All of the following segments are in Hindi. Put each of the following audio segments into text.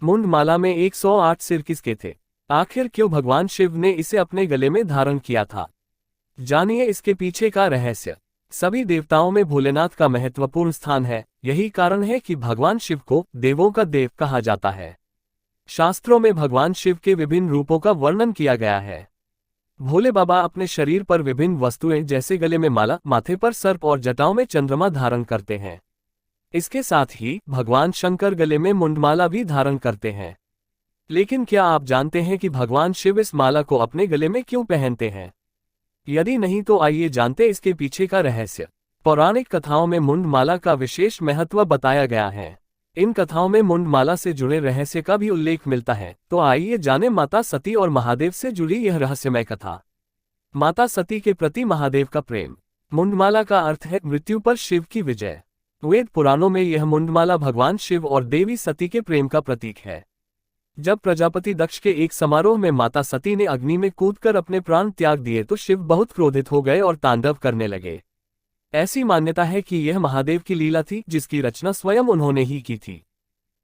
मुंडमाला में 108 सिर किसके थे? आखिर क्यों भगवान शिव ने इसे अपने गले में धारण किया था? जानिए इसके पीछे का रहस्य। सभी देवताओं में भोलेनाथ का महत्वपूर्ण स्थान है। यही कारण है कि भगवान शिव को देवों का देव कहा जाता है। शास्त्रों में भगवान शिव के विभिन्न रूपों का वर्णन किया गया है। भोले बाबा अपने शरीर पर विभिन्न वस्तुएं जैसे गले में माला, माथे पर सर्प और जटाओं में चंद्रमा धारण करते हैं। इसके साथ ही भगवान शंकर गले में मुंडमाला भी धारण करते हैं। लेकिन क्या आप जानते हैं कि भगवान शिव इस माला को अपने गले में क्यों पहनते हैं? यदि नहीं तो आइए जानते इसके पीछे का रहस्य। पौराणिक कथाओं में मुंडमाला का विशेष महत्व बताया गया है। इन कथाओं में मुंडमाला से जुड़े रहस्य का भी उल्लेख मिलता है। तो आइए जाने माता सती और महादेव से जुड़ी यह रहस्यमय कथा। माता सती के प्रति महादेव का प्रेम। मुंडमाला का अर्थ है मृत्यु पर शिव की विजय। वेद पुराणों में यह मुंडमाला भगवान शिव और देवी सती के प्रेम का प्रतीक है। जब प्रजापति दक्ष के एक समारोह में माता सती ने अग्नि में कूदकर अपने प्राण त्याग दिए तो शिव बहुत क्रोधित हो गए और तांडव करने लगे। ऐसी मान्यता है कि यह महादेव की लीला थी जिसकी रचना स्वयं उन्होंने ही की थी।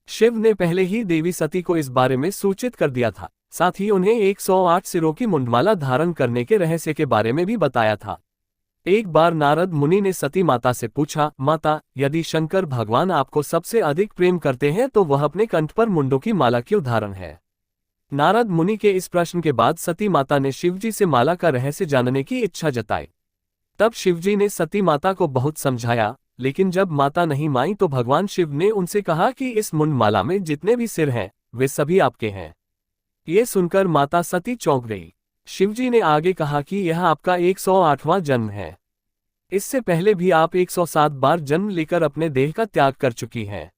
शिव ने पहले ही देवी सती को इस बारे में सूचित कर दिया था। साथ ही उन्हें 108 सिरों की मुंडमाला धारण करने के रहस्य के बारे में भी बताया था। एक बार नारद मुनि ने सती माता से पूछा, माता, यदि शंकर भगवान आपको सबसे अधिक प्रेम करते हैं तो वह अपने कंठ पर मुंडों की माला क्यों धारण है? नारद मुनि के इस प्रश्न के बाद सती माता ने शिवजी से माला का रहस्य जानने की इच्छा जताई। तब शिवजी ने सती माता को बहुत समझाया, लेकिन जब माता नहीं मानी तो भगवान शिव ने उनसे कहा कि इस मुंडमाला में जितने भी सिर हैं वे सभी आपके हैं। ये सुनकर माता सती चौंक गई। शिवजी ने आगे कहा कि यह आपका 108वां जन्म है। इससे पहले भी आप 107 बार जन्म लेकर अपने देह का त्याग कर चुकी हैं।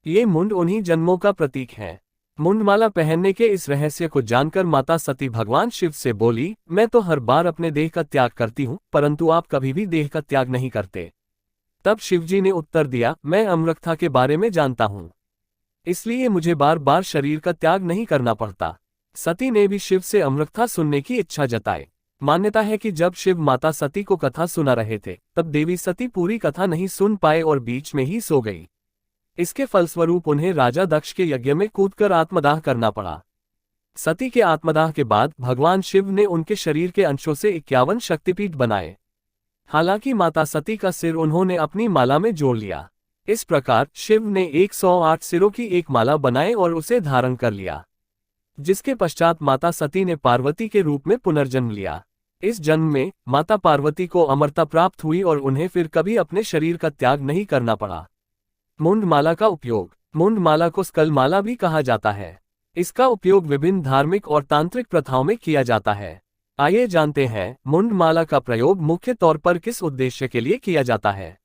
ये मुंड उन्हीं जन्मों का प्रतीक है। मुंडमाला पहनने के इस रहस्य को जानकर माता सती भगवान शिव से बोली, मैं तो हर बार अपने देह का त्याग करती हूँ, परंतु आप कभी भी देह का त्याग नहीं करते। तब शिवजी ने उत्तर दिया, मैं अमृतता के बारे में जानता हूँ, इसलिए मुझे बार बार शरीर का त्याग नहीं करना पड़ता। सती ने भी शिव से अमृतता सुनने की इच्छा जताई। मान्यता है कि जब शिव माता सती को कथा सुना रहे थे तब देवी सती पूरी कथा नहीं सुन पाए और बीच में ही सो गई। इसके फलस्वरूप उन्हें राजा दक्ष के यज्ञ में कूदकर आत्मदाह करना पड़ा। सती के आत्मदाह के बाद भगवान शिव ने उनके शरीर के अंशों से 51 शक्तिपीठ बनाए। हालांकि माता सती का सिर उन्होंने अपनी माला में जोड़ लिया। इस प्रकार शिव ने 108 सिरों की एक माला बनाए और उसे धारण कर लिया, जिसके पश्चात माता सती ने पार्वती के रूप में पुनर्जन्म लिया। इस जन्म में माता पार्वती को अमरता प्राप्त हुई और उन्हें फिर कभी अपने शरीर का त्याग नहीं करना पड़ा। मुंडमाला का उपयोग। मुंडमाला को स्कलमाला भी कहा जाता है। इसका उपयोग विभिन्न धार्मिक और तांत्रिक प्रथाओं में किया जाता है। आइए जानते हैं मुंडमाला का प्रयोग मुख्य तौर पर किस उद्देश्य के लिए किया जाता है।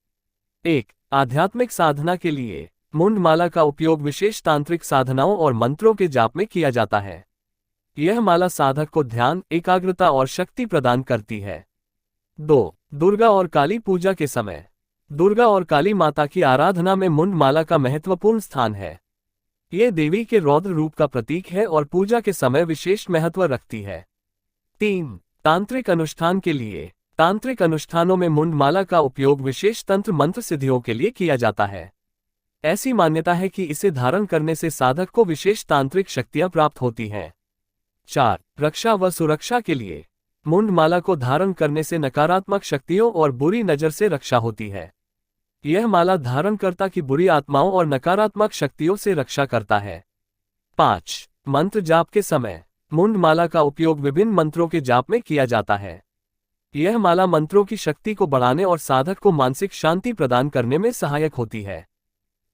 1. आध्यात्मिक साधना के लिए। मुंडमाला का उपयोग विशेष तांत्रिक साधनाओं और मंत्रों के जाप में किया जाता है। यह माला साधक को ध्यान, एकाग्रता और शक्ति प्रदान करती है। 2. दुर्गा और काली पूजा के समय। दुर्गा और काली माता की आराधना में मुंडमाला का महत्वपूर्ण स्थान है। ये देवी के रौद्र रूप का प्रतीक है और पूजा के समय विशेष महत्व रखती है। 3. तांत्रिक अनुष्ठान के लिए। तांत्रिक अनुष्ठानों में मुंडमाला का उपयोग विशेष तंत्र मंत्र सिद्धियों के लिए किया जाता है। ऐसी मान्यता है कि इसे धारण करने से साधक को विशेष तांत्रिक शक्तियां प्राप्त होती हैं। 4. रक्षा व सुरक्षा के लिए। मुंडमाला को धारण करने से नकारात्मक शक्तियों और बुरी नजर से रक्षा होती है। यह माला धारणकर्ता की बुरी आत्माओं और नकारात्मक शक्तियों से रक्षा करता है। 5. मंत्र जाप के समय। मुंडमाला का उपयोग विभिन्न मंत्रों के जाप में किया जाता है। यह माला मंत्रों की शक्ति को बढ़ाने और साधक को मानसिक शांति प्रदान करने में सहायक होती है।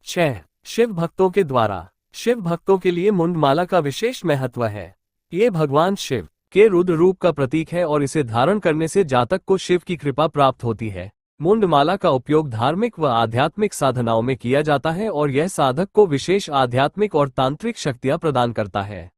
6. शिव भक्तों के द्वारा। शिव भक्तों के लिए मुंडमाला का विशेष महत्व है। ये भगवान शिव के रुद्र रूप का प्रतीक है और इसे धारण करने से जातक को शिव की कृपा प्राप्त होती है। मुंडमाला का उपयोग धार्मिक व आध्यात्मिक साधनाओं में किया जाता है और यह साधक को विशेष आध्यात्मिक और तांत्रिक शक्तियां प्रदान करता है।